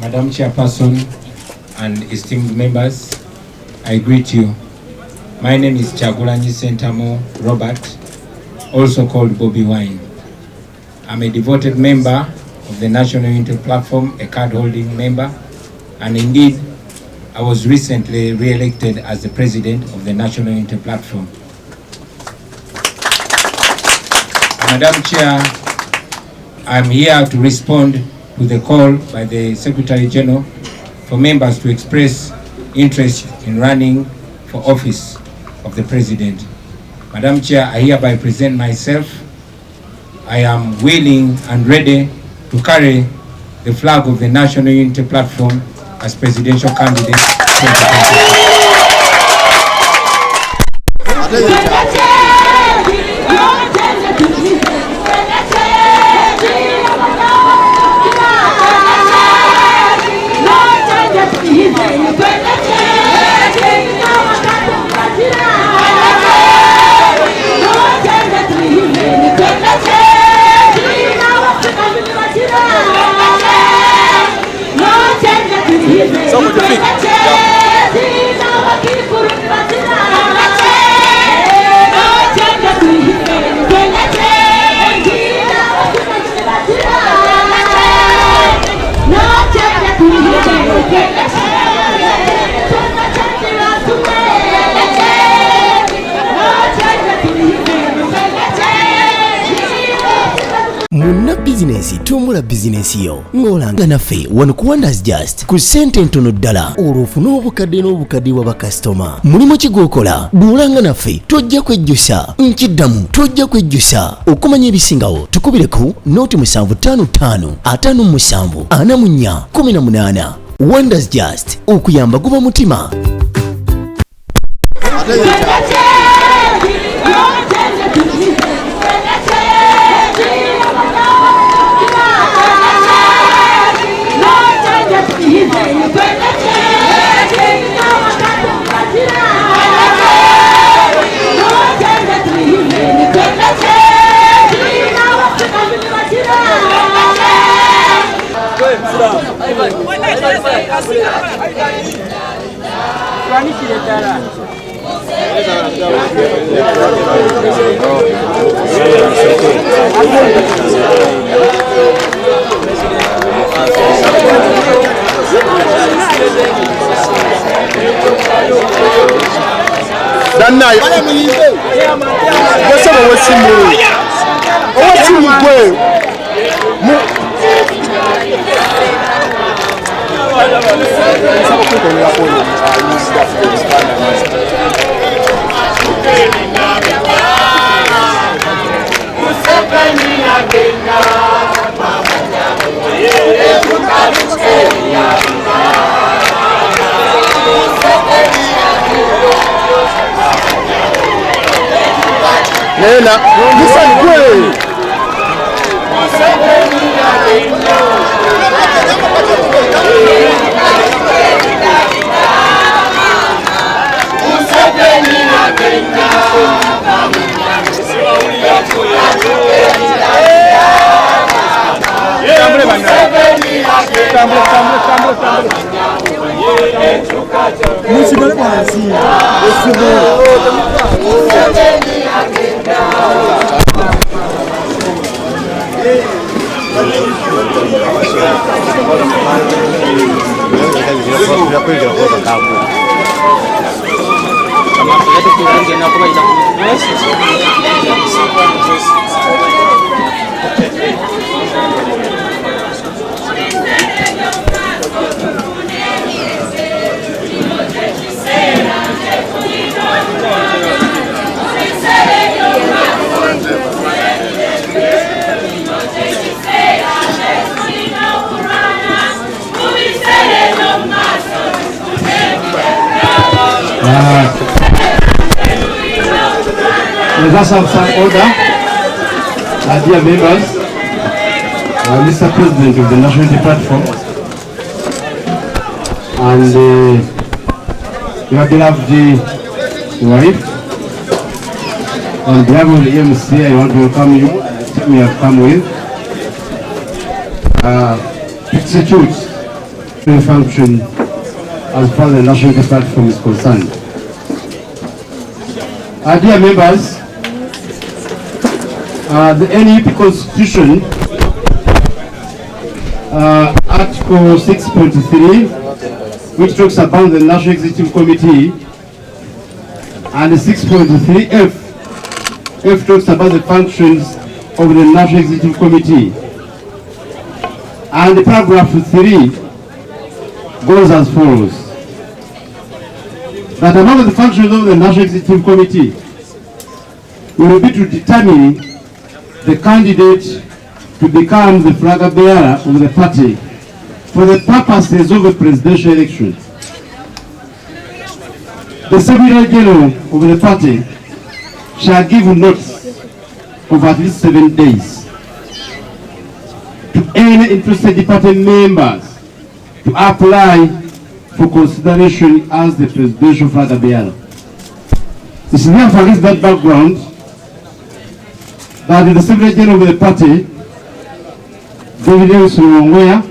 Madam Chairperson and esteemed members, I greet you. My name is Kyagulanyi Ssentamu Robert, also called Bobby Wine. I'm a devoted member of the National Unity Platform, a card-holding member, and indeed, I was recently re-elected as the president of the National Unity Platform. Madam Chair, I'm here to respond to the call by the Secretary General for members to express interest in running for office of the President. Madam Chair, I hereby present myself. I am willing and ready to carry the flag of the National Unity Platform as presidential candidate. Muna business tumula business yo ngolanga nafe wano ku Wonders Just ku sente ntono ddala olufuna obukadde n'obukadde wa bakasitoma mulimu kigokola duulanga nafe tojja kwejjusa nkiddamu tojja kwejjusa okumanya ebisingawo tukubire ku noti 755 57 44 18 Wonders Just okuyamba guba mutima. Nena, listen good. Let us have some order. Dear members, Mr. President of the National Unity Platform, and your beloved wife, on behalf of the EMC, I want to welcome you and the team you have come with. Execute function as far as the national unity platform is concerned. Dear members, the NUP Constitution, Article 6.3, which talks about the National Executive Committee, and 6.3F, F talks about the functions of the National Executive Committee. And the paragraph 3 goes as follows: that among the functions of the National Executive Committee will be to determine the candidate to become the flag bearer of the party for the purposes of a presidential election. The Secretary General of the party shall give notice of at least 7 days to any interested party members to apply for consideration as the presidential flag bearer. It is therefore against that background that the Secretary General of the party, David Ongwea,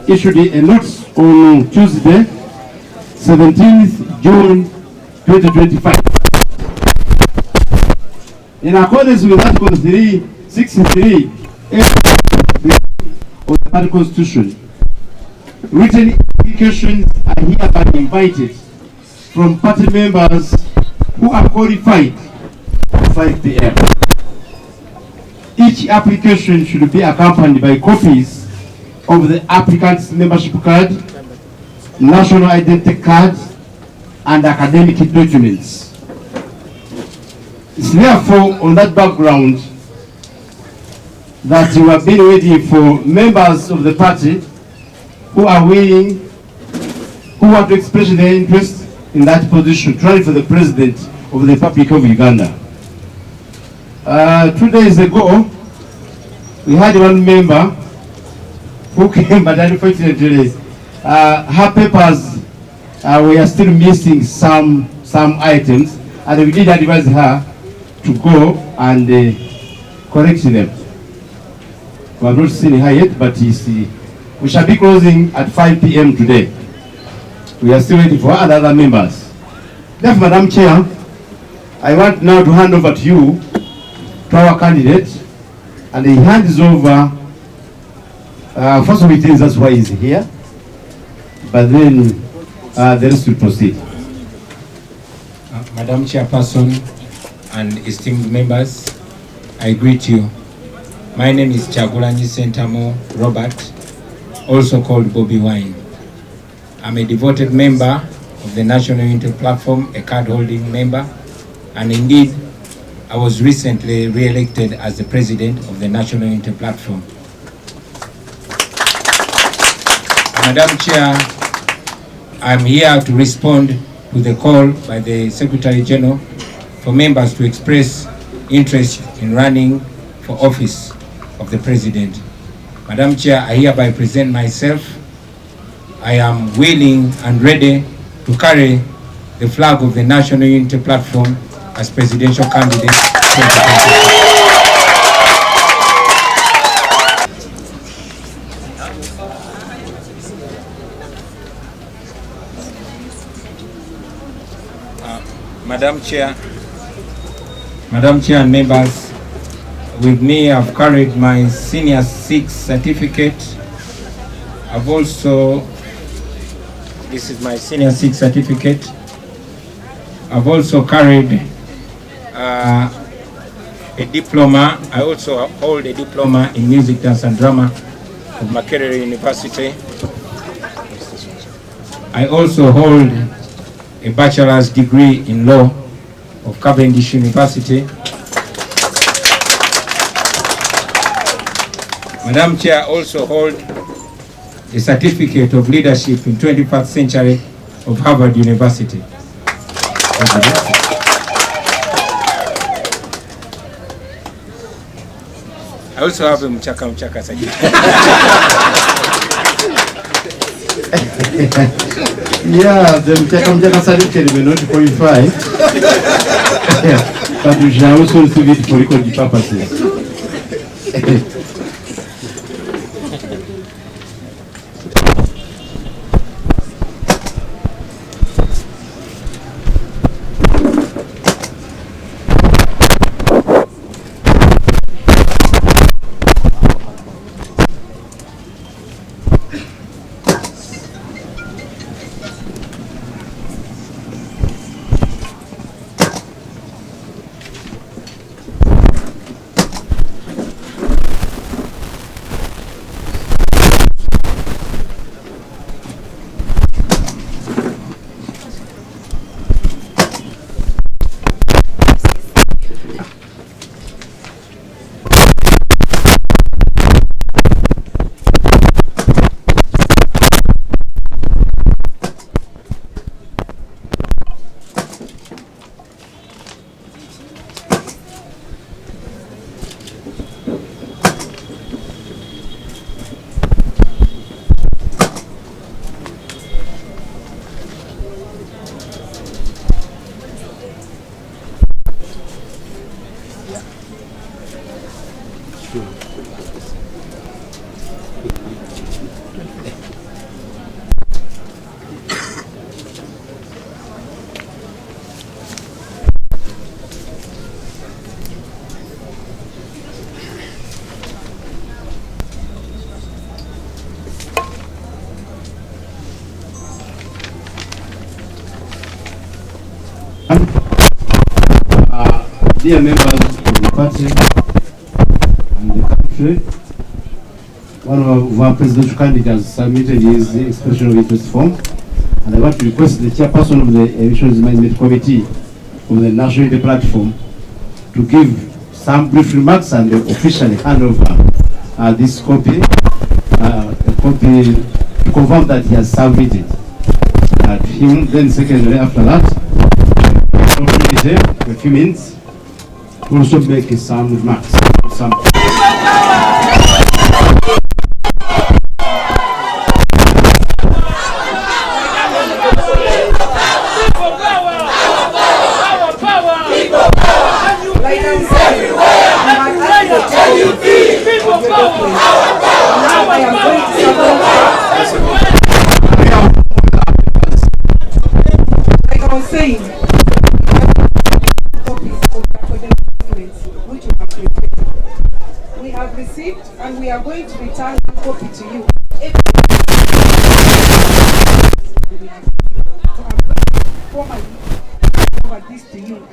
issued a notice on Tuesday, 17th June 2025. In accordance with Article 363 of the party constitution, written applications are hereby invited from party members who are qualified at 5 p.m. Each application should be accompanied by copies of the applicant's membership card, national identity card, and academic documents. It's therefore on that background that we have been waiting for members of the party who are willing, who want to express their interest in that position, trying for the President of the Republic of Uganda. 2 days ago, we had one member who came, but unfortunately, her papers were still missing some items, and we did advise her to go and correct them. We have not seen her yet, but we shall be closing at 5 p.m. today. We are still waiting for other members. Therefore, Madam Chair, I want now to hand over to you, to our candidate, and he hands over, first of all, that's why he's here, but then the rest will proceed. Madam Chairperson and esteemed members, I greet you. My name is Kyagulanyi Ssentamu Robert, also called Bobby Wine. I'm a devoted member of the National Unity Platform, a card-holding member, and indeed, I was recently re-elected as the president of the National Unity Platform. Madam Chair, I'm here to respond to the call by the Secretary General for members to express interest in running for office of the President. Madam Chair, I hereby present myself. I am willing and ready to carry the flag of the National Unity Platform as presidential candidate 2024. Madam Chair and members, with me I've carried my Senior 6 certificate. I've also, this is my Senior 6 certificate. I've also carried a diploma. I also hold a diploma in music, dance and drama of Makerere University. I also hold a bachelor's degree in law of Cavendish University. Madam Chair, also hold the certificate of leadership in 21st century of Harvard University. I also have a mchaka certificate. Yeah, the mchaka certificate may not qualify, but we shall also receive it for recording purposes. dear members of the party and the country, one of our presidential candidates submitted his expression of interest form, and I want to request the chairperson of the Elections Management Committee of the National Unity Platform to give some brief remarks and officially hand over this copy, to confirm that he has submitted. Him, then secondly, after that, a few minutes, we'll also make some remarks. We have received and we are going to return a copy to you. Forward this to you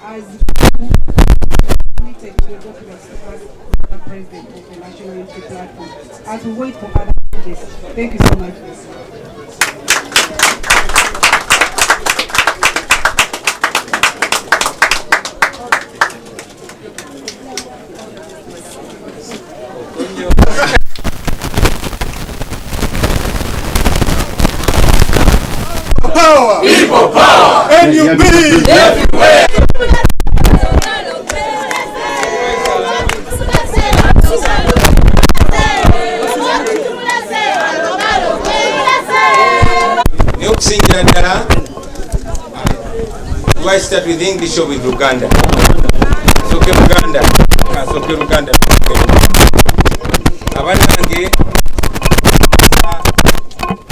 as committed to the documents as the president of the National Unity Platform as we wait for other updates. Thank you so much. Power! People power! NUP! Everywhere! Okusingira ddala, do I start with English or with Luganda? Soke Luganda. Soke Luganda. Abanange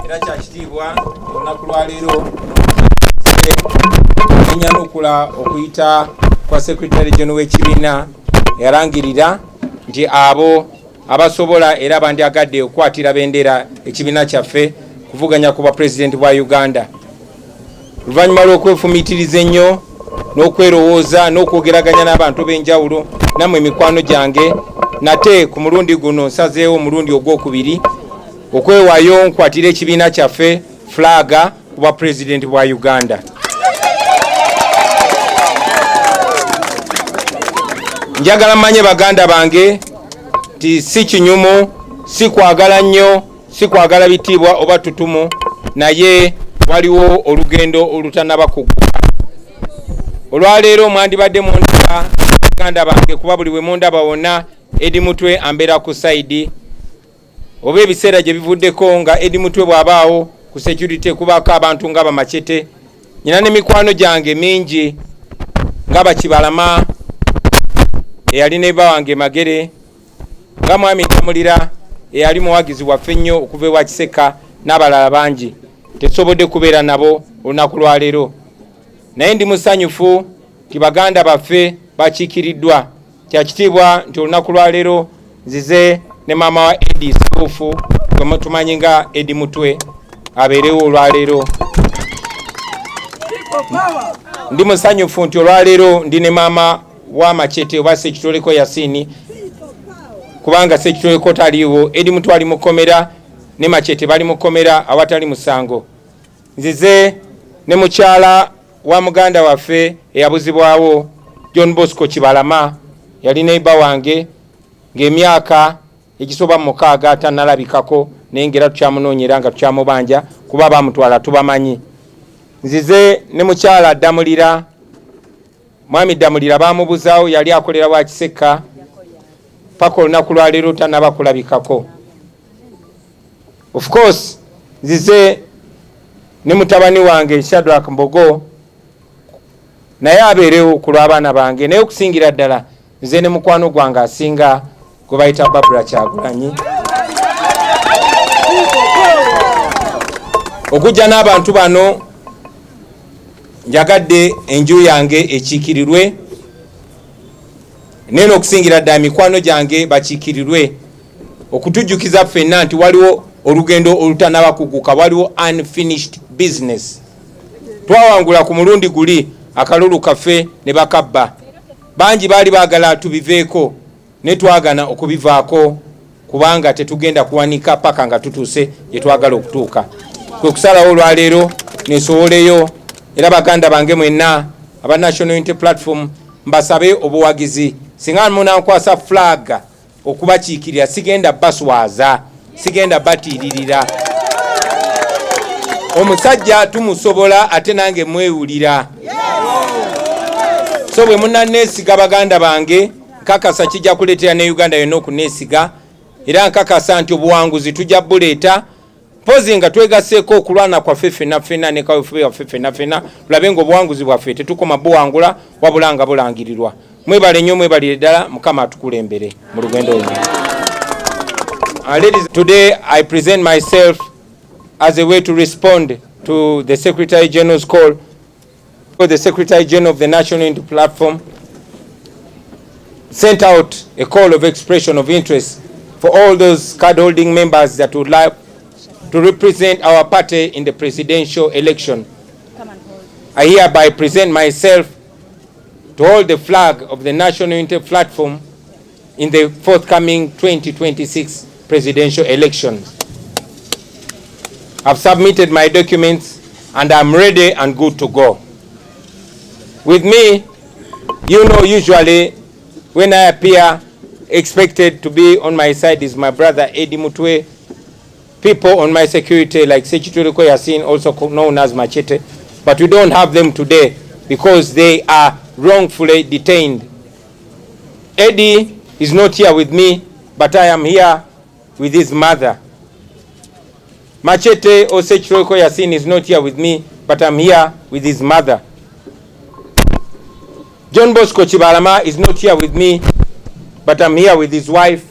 era kyakitiibwa olunaku lwaleero enyanukula okuyita kwa Secretary General w'ekibiina yarangirira nti abo abasobola era bandyagadde okukwatira bendera ekibiina kyaffe kuvuganya ku President bwa Uganda. Luvannyuma lw'okwefumiitiriza ennyo n'okwerowooza n'okwogeraganya n'abantu b'enjawulo nammwe mikwano gyange nate ku mulundi guno nsazeewo omulundi ogwokubiri okwewaayo nkwatira ekibiina kyaffe flaga ku President bwa Uganda. Njagala mmanye baganda bange ti si kinyumu, si kwagala nnyo, si kwagala bitiibwa oba tutumu, naye waliwo olugendo olutanaba kuggwa. Olwaleero mwandibadde mundaba baganda bange kuba buli we mundaba wonna Edi Mutwe ambeera ku saidi oba ebiseera gye bivuddeko nga Edi Mutwe bw'abaawo ku security kubaako abantu nga bamachete. Nyina ne mikwano gyange mingi nga Bakibalama eyali ne bawange Magere, nga Mwami Tamulira eyali muwagizi waffe ennyo okuva ewa Kiseka n'abalala bangi tetusobodde kubeera nabo olunaku lwaleero, naye ndi musanyufu nti baganda baffe bakiikiriddwa. Kyakitiibwa nti olunaku lwaleero nzize ne maama wa Edi Sikuufu gwe tumanyi nga Edi Mutwe abeerewo olwaleero. Ndi musanyufu nti olwaleero ndi ne maama wa Machete oba Sekitoleko Yasini, kubanga Sekitoleko taliiwo, Edi Mutwe ali mukomera ne Machete bali mukomera awatali musango. Nzize ne mukyala wa muganda waffe eyabuzibwawo John Bosco Kibalama, yali neiba wange ng'emyaka egisoba mu 6 tannalabikako naye ngera tukyamunoonyera nga tukyamubanja kuba bamutwala tubamanyi. Nzize ne mukyala Damulira, Mwami Damulira bamubuzaawo yali akolera wa Kiseka paka olunaku lwaleero tannaba kulabikako. Of course nzize ne mutabani wange Shadrack Mbogo naye abeerewo ku lw'abaana bange, naye okusingira ddala nze ne mukwano gwange asinga gwe bayita Barbara Kyagulanyi. Okujja n'abantu bano njagadde enju yange ekiikirirwe, naye n'okusingira ddala mikwano gyange bakiikirirwe okutujjukiza ffenna nti waliwo olugendo olutanaba kuguka, waliwo unfinished business. Twawangula ku mulundi guli akalulu kaffe ne bakabba, bangi bali bagala tubiveeko ne twagana okubivaako kubanga tetugenda kuwanika paka nga tutuse ye twagala okutuuka. Kwe kusalawo olwaleero nesowoleyo era baganda bange mwenna aba National Unity Platform mbasabe obuwagizi singa munankwasa flag okubakiikirira sigenda baswaza sigenda batiririra. Omusajja tumusobola ate nange mwewulira. So bwe munanesiga baganda bange kakasa kijja kuleetera ne Uganda yonna okuneesiga era nkakasa nti obuwanguzi tujja buleeta pozi nga twegaseeko okulwana kwaffe ffenna ffenna ne kaweefube waffe ffenna ffenna tulabe ng'obuwanguzi bwaffe tetukoma buwangula wabula nga bulangirirwa. Mwebale nnyo mwebalire ddala Mukama atukulembere mu lugendo luno. Ladies, today I present myself as a way to respond to the Secretary General's call. The Secretary General of the National Unity Platform sent out a call of expression of interest for all those card-holding members that would like to represent our party in the presidential election. I hereby present myself to hold the flag of the National Unity Platform in the forthcoming 2026 presidential elections. I've submitted my documents and I'm ready and good to go. With me, you know, usually when I appear, expected to be on my side is my brother Eddie Mutwe. People on my security like Sechitori Koyasin, also known as Machete, but we don't have them today because they are wrongfully detained. Eddie is not here with me, but I am here with his mother. Machete or Sechitori Koyasin is not here with me, but I'm here with his mother. John Bosco Chibalama is not here with me, but I'm here with his wife.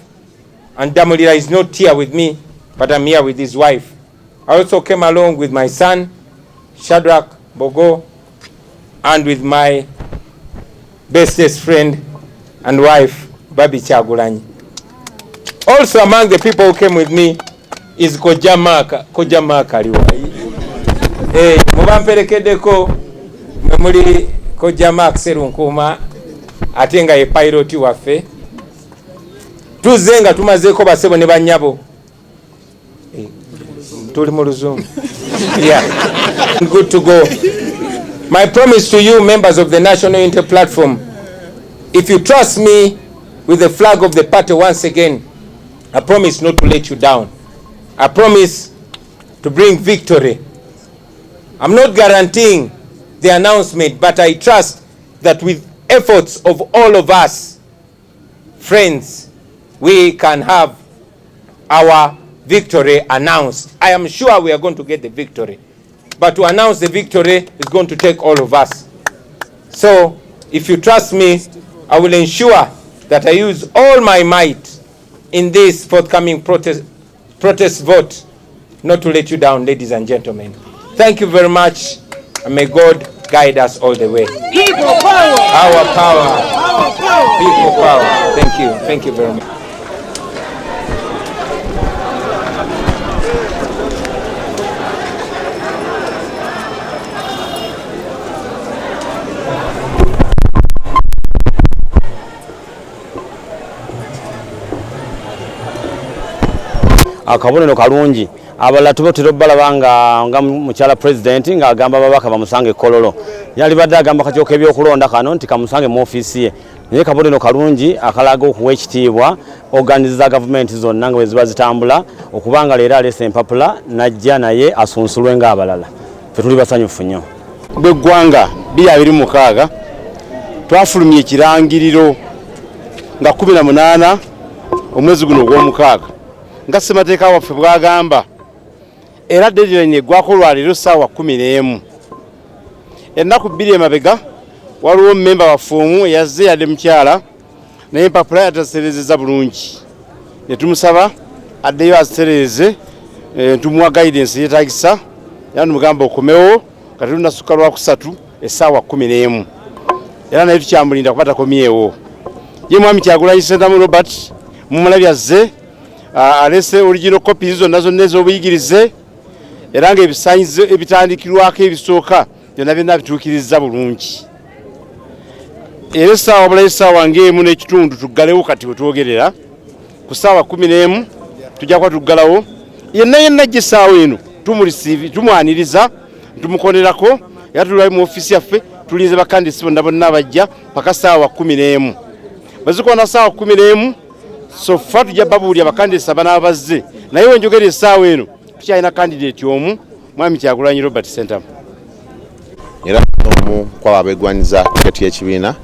And Damulira is not here with me, but I'm here with his wife. I also came along with my son, Shadrach Bogo, and with my bestest friend and wife, Babi Chagulanyi. Also among the people who came with me is Kojamaka Liwai. Mubamperekedeko memuli Kojamaka Serunkuma atenga ye pilot waffe. Tuzenga tumazeko basebo ne banyabo. Tuli mu luzungu. Yeah. Good to go. My promise to you, members of the National Unity Platform, if you trust me with the flag of the party once again, I promise not to let you down. I promise to bring victory. I'm not guaranteeing the announcement, but I trust that with efforts of all of us, friends, we can have our victory announced. I am sure we are going to get the victory. But to announce the victory is going to take all of us. So, if you trust me, I will ensure that I use all my might in this forthcoming protest vote, not to let you down, ladies and gentlemen. Thank you very much, and may God guide us all the way. People power! Our power. Our power! People power. Thank you. Thank you very much. Akabonero kalungi abalala tubotero balabanga nga mukyala president nga agamba babaka bamusange kololo yali badde agamba katyoke ebyokulonda kano nti kamusange mu office ye naye kabonero kalungi akalaga okuwa ekitiibwa organize za government zonna nga weziba zitambula okubanga leero alese empapula najja naye asunsulwe nga abalala fe tuli basanyufu nnyo bw'eggwanga 2026 twafulumya ekirangiriro nga 18 omwezi guno ogw'omukaaga nga ssemateeka waffe bwagamba era deadline eggwako lwaleero ssaawa 11 ennaku 2 emabega waliwo mmemba waffe omu eyazze yadde mukyala naye empapula yataserezeza bulungi ne tumusaba addeyo azitereze tumuwa guidance yeetagisa era nimugamba okomewo kati lunasukka lwakusatu essaawa 11 era naye tukyamulinda kuba takomyewo ye mwami Kyagulanyi Ssentamu Robert mumulabye azze alese original copies zonna zonna ez'obuyigirize era nga ebisaanyizo ebitandikirwako ebisooka byonna byonna bituukirizza bulungi era saawa bulayi saawa ng'emu n'ekitundu tuggalewo kati we twogerera ku saawa 11 tujja kuba tuggalawo yenna gye saawa eno tumwaniriza tumukonerako era tuli mu ofiisi yaffe tulinze bakandidesi bonna bajja paka saawa 11 bazikona saawa 11 so far tujja babuulya abakandidesi abanabazze naye wenjogera essaawa eno tukyalina kandidate omu mwami Kyagulanyi Robert Sentamu era omu kwaba abegwanyiza tiketi y'ekibiina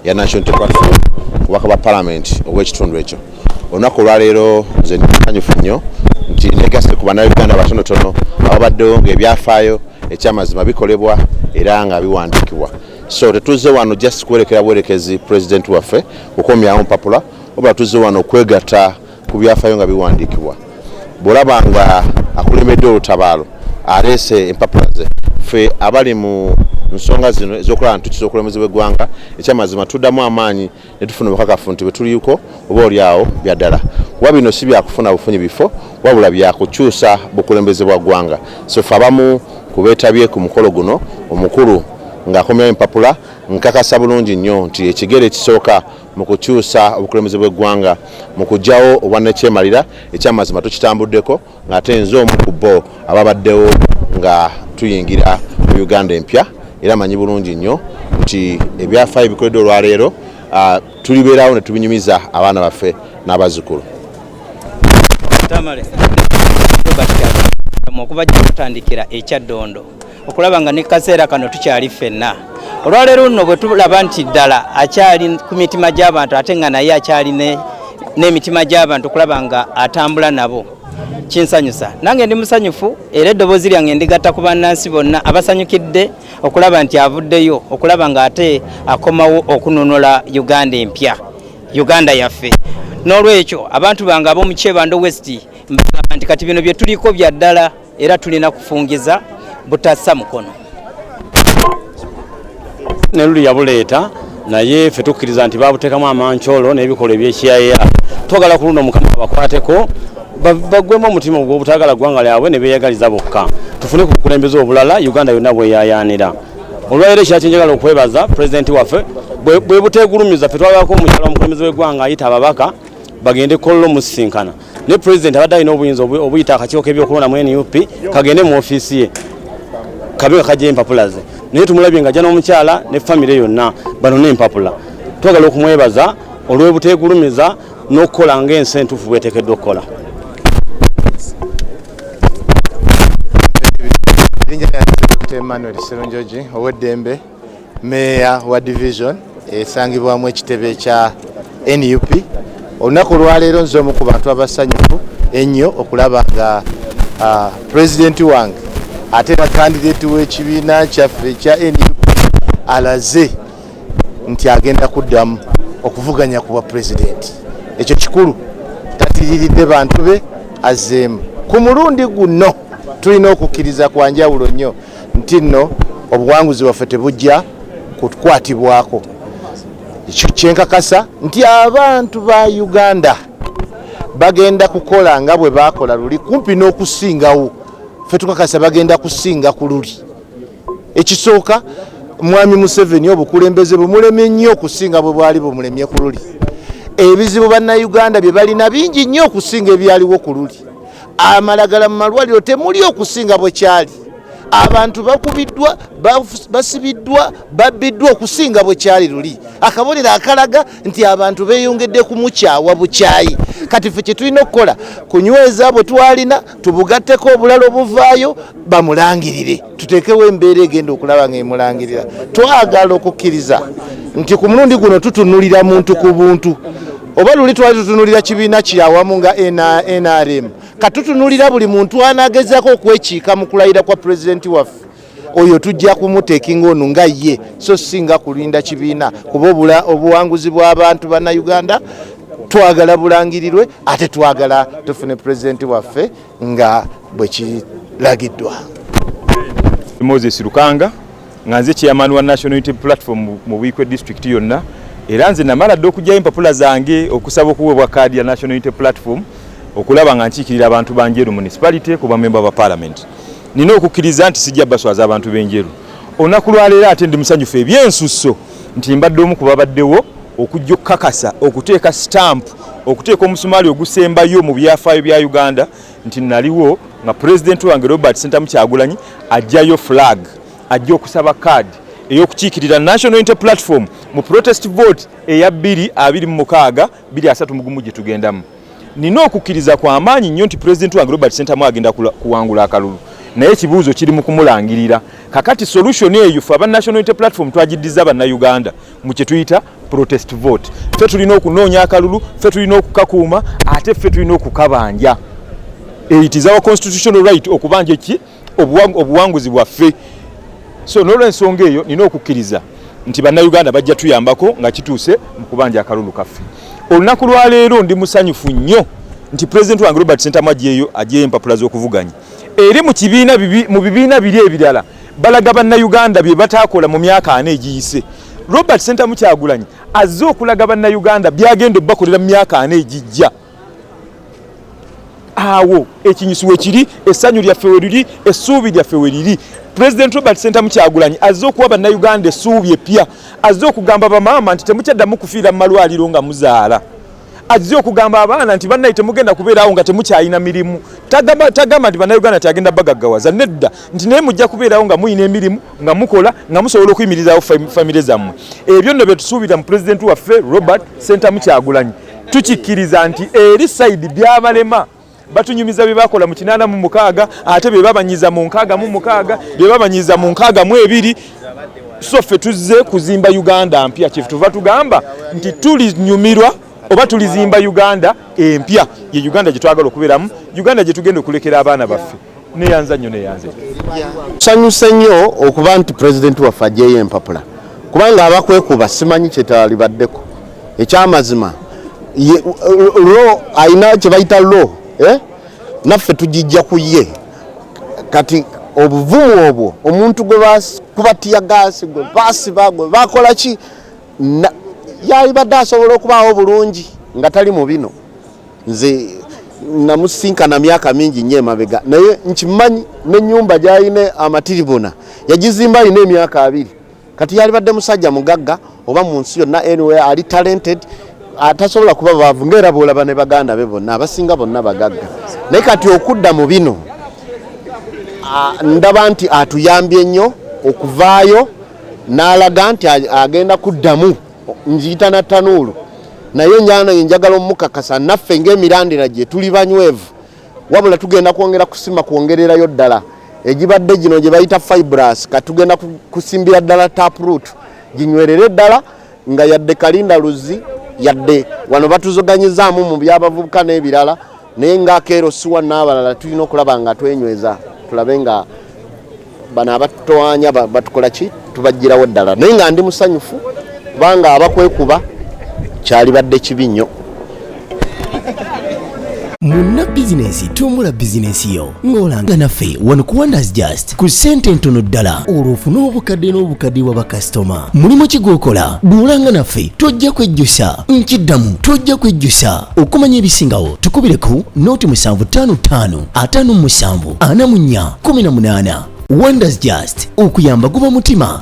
ya National Unity Platform kubaka ba Parliament ow'ekitundu ekyo. Olunaku olwaleero nze nsanyufu nnyo nti negase ku bannayuganda batonotono ababaddewo ng'ebyafaayo ekyamazima bikolebwa era nga biwandiikibwa. So tetuze wano just kwerekera bwerekezi president waffe kukomyawo mpapula oba tuze wano kwegatta ku byafaayo nga biwandiikibwa. Bw'olaba nga akulembedde olutabaalo aleese empapula ze ffe abali mu nsonga zino ez'okulaba nti tukiza okulembeze bw'eggwanga ekyamazima tuddamu amaanyi ne tufuna obukakafu nti bwe tuliiko oba oliawo bya ddala kuba bino si byakufuna bufunyi bifo wabula byakukyusa bukulembeze bwa ggwanga. So ffe abamu ku beetabye ku mukolo guno omukulu ng'akomyawo empapula nkakasa bulungi nnyo nti ekigere ekisooka mu kukyusa obukulembeze bw'eggwanga mu kuggyawo obwannakyemalira ekyamazima tukitambuddeko ng'ate nze omu ku bo ababaddewo nga tuyingira mu Uganda empya era manyi bulungi nnyo nti ebyafaayo bikoleddwa olwaleero tulibeerawo ne tubinyumiza abaana baffe n'abazzukulu. Okuba gye tutandikira ekyaddondo okulaba nga ne kaseera kano tukyali ffenna olwaleero luno bwe tulaba nti ddala akyali ku mitima gy'abantu ate nga naye akyali n'emitima gy'abantu okulaba nga atambula nabo kinsanyusa. Nange ndi musanyufu era eddoboozi lyange ndigatta ku bannansi bonna abasanyukidde okulaba nti avuddeyo okulaba nga ate akomawo okunonola Uganda empya, Uganda yaffe. N'olwekyo abantu bange ab'omu Kyebando West mbagamba nti kati bino bye tuliko bya ddala era tulina kufungiza butassa mukono. Ne luli yabuleeta naye ffe tukkiriza nti babuteekamu amancoolo n'ebikola eby'ekiyaya twagala ku luno Mukama abakwateko bagwemu omutima ogw'obutagala ggwanga lyabwe ne beeyagaliza bokka tufune ku bukulembeze obulala Uganda yonna bweyayaanira. Olwaleero ekira kyenjagala okwebaza pulezidenti waffe bwe buteegulumiza ffe twagalako omukyala omukulembeze w'eggwanga ayita ababaka bagende Kololo musisinkana ne pulezidenti abadde alina obuyinza obuyita akakiiko k'ebyokulonda mu NUP kagende mu ofiisi ye kabe nga kajja empapula ze naye tumulabye nga ajja n'omukyala ne famire yonna banone empapula. Twagala okumwebaza olw'obuteegulumiza n'okukola ng'ensi entuufu bweteekeddwa okukola. Dr. Emmanuel Serunjoji ow'eddembe meya wa division esangibwamu ekitebe kya NUP. Olunaku olwaleero nze omu ku bantu abasanyufu ennyo okulaba nga pulezidenti wange ate era kandidati w'ekibiina kyaffe ekya NUP alaze nti agenda kuddamu okuvuganya ku bwa pulezidenti. Ekyo kikulu tatiriridde bantu be azzeemu. Ku mulundi guno tulina okukkiriza kwa njawulo nnyo nti nno obuwanguzi bwaffe tebujja kukwatibwako. Kyenkakasa nti abantu ba Uganda bagenda kukola nga bwe bakola luli kumpi n'okusingawo. Ffe tukakasa bagenda kusinga ku luli. Ekisooka mwami Museveni obukulembeze bumulemye nnyo okusinga bwe bwali bumulemye ku luli. Ebizibu bannayuganda bye balina bingi nnyo okusinga ebyaliwo ku luli. Amalagala mu malwaliro temuli okusinga bwe kyali. Abantu bakubiddwa basibiddwa babbiddwa okusinga bwe kyali luli. Akabonero akalaga nti abantu beeyongedde ku mukyawa bukyayi. Kati ffe kye tulina okukola kunyweza bwe twalina tubugatteko obulalo obuvaayo bamulangirire tuteekewo embeera egenda okulaba ng'emulangirira. Twagala okukkiriza nti ku mulundi guno tutunulira muntu ku buntu. Oba luli twali tutunulira kibiina kyawamu nga NRM katutunulira buli muntu anagezaako okwekiika mu kulayira kwa pulezidenti waffe oyo tujja kumuteekinga ono nga ye so singa kulinda kibiina kuba obuwanguzi bw'abantu bannayuganda twagala bulangirirwe ate twagala tufune pulezidenti waffe nga bwe kiragiddwa. Moses Lukanga nga nze chairman wa National Unity Platform mu Bwikwe district yonna era nze namala dde okujjayo empapula zange okusaba okuweebwa kaadi ya National Unity Platform okulaba nga nkiikirira abantu banjeru municipality kuba member ba parliament. Nina okukkiriza nti sijja baswaza abantu b'enjeru. Olunaku lwaleero ate ndi musanyufu ebyensusso nti mbadde omu ku babaddewo okujja okukakasa okuteeka stamp okuteeka omusumaali ogusembayo mu byafaayo bya Uganda nti naliwo nga president wange Robert Sentamu Kyagulanyi ajjayo flag ajja okusaba card ey'okukiikirira National Unity Platform mu protest vote eya 2026 2031 gye tugendamu. Nina okukkiriza kwa amaanyi nnyo nti president wange Robert Sentamu agenda kuwangula akalulu, naye ekibuuzo kiri mu kumulangirira. Kakati solution eyo ffe aba National Unity Platform twagiddiza bannayuganda mu kye tuyita protest vote. Ffe tulina okunoonya akalulu, ffe tulina okukakuuma, ate ffe tulina okukabanja. It is our constitutional right okubanja ki obuwanguzi bwaffe. So n'olw'ensonga eyo nina okukkiriza nti bannayuganda bajja tuyambako nga kituuse mu kubanja akalulu kaffe. Olunaku lwa leero ndi musanyufu nnyo nti president wange Robert Sentamu ajjeeyo empapula z'okuvuganya. Eri mu bibiina biri ebirala balaga bannayuganda bye bataakola mu myaka 4 egiyise. Robert Sentamu Kyagulanyi azze okulaga bannayuganda byagenda obbakolera mu myaka 4 egijja. Awo ekinyusi we kiri, essanyu lyaffe we liri, essuubi lyaffe we liri. President Robert Sentamu Kyagulanyi azze okuwa bannayuganda essuubi epya, azze okugamba bamaama nti temukyaddamu kufiira mu malwaliro nga muzaala, azze okugamba abaana nti bannaye temugenda kubeerawo nga temukyalina mirimu. Tagamba nti bannayuganda tyagenda bagaggawaza, nedda nti naye mujja kubeerawo nga muyina emirimu nga mukola nga musobola okuyimirizaawo famire zammwe. Ebyo nno bye tusuubira mu president waffe Robert Sentamu Kyagulanyi. Tukikkiriza nti eri side byabalema batunyumiza bye bakola mu 86 ate bye babanyiza mu 66 bye babanyiza mu 62. So ffe tuzze kuzimba Uganda mpya. Kyetuva tugamba nti tulinyumirwa oba tulizimba Uganda empya, ye Uganda gye twagala okubeeramu, Uganda gye tugenda okulekera abaana baffe. Neyanza nnyo neyanze. Sanyuse nnyo okuba nti president waffe ajjeeyo empapula, kubanga abakwekuba simanyi kyetalibaddeko. Ekyamazima lo ayina kye bayita lo naffe tujijja ku ye. Kati obuvumu obwo omuntu gwe bakubatiya gaasi gwe basiba gwe bakola ki yali badde asobola okubaawo bulungi nga tali mu bino. Nze namusinkana myaka mingi nnyo emabega, naye nkimanyi n'ennyumba gy'ayine amatiribona yagizimba alina emyaka 2. Kati yali badde musajja mugagga oba mu nsi yonna anyway ali talented, atasobola kuba baavu ng'era bw'olaba ne baganda be bonna abasinga bonna bagagga. Naye kati okudda mu bino ndaba nti atuyambye nnyo okuvaayo n'alaga nti agenda kuddamu njiyita na tanuulu. Naye njagala omukakasa naffe ng'emirandira gye tuli banywevu, wabula tugenda kwongera kusima kwongererayo ddala egibadde gino gye bayita fibrous, katugenda kusimbira ddala taproot ginywerere ddala nga yadde kalinda luzi yadde wano batuzoganyizaamu mu byabavubuka n'ebirala, naye ng'akeero siwa n'abalala tulina okulaba nga twenyweza tulabe nga bano abatutwanya batukola ki tubagirawo ddala. Naye nga ndi musanyufu kubanga abakwekuba kyali badde kibi nnyo. Munna bizinesi tumbula bizinesi yo ng'olanga naffe wano ku Wonders Just ku ssente ntono ddala olw'ofuna obukadde n'obukaddiwa bakasitoma. Mulimu kigookola duulanga naffe tojja kwejjusa, nkiddamu tojja kwejjusa. Okumanya ebisingawo tukubire ku nooti 755 57 44 18. Wonders Just okuyamba guba mutima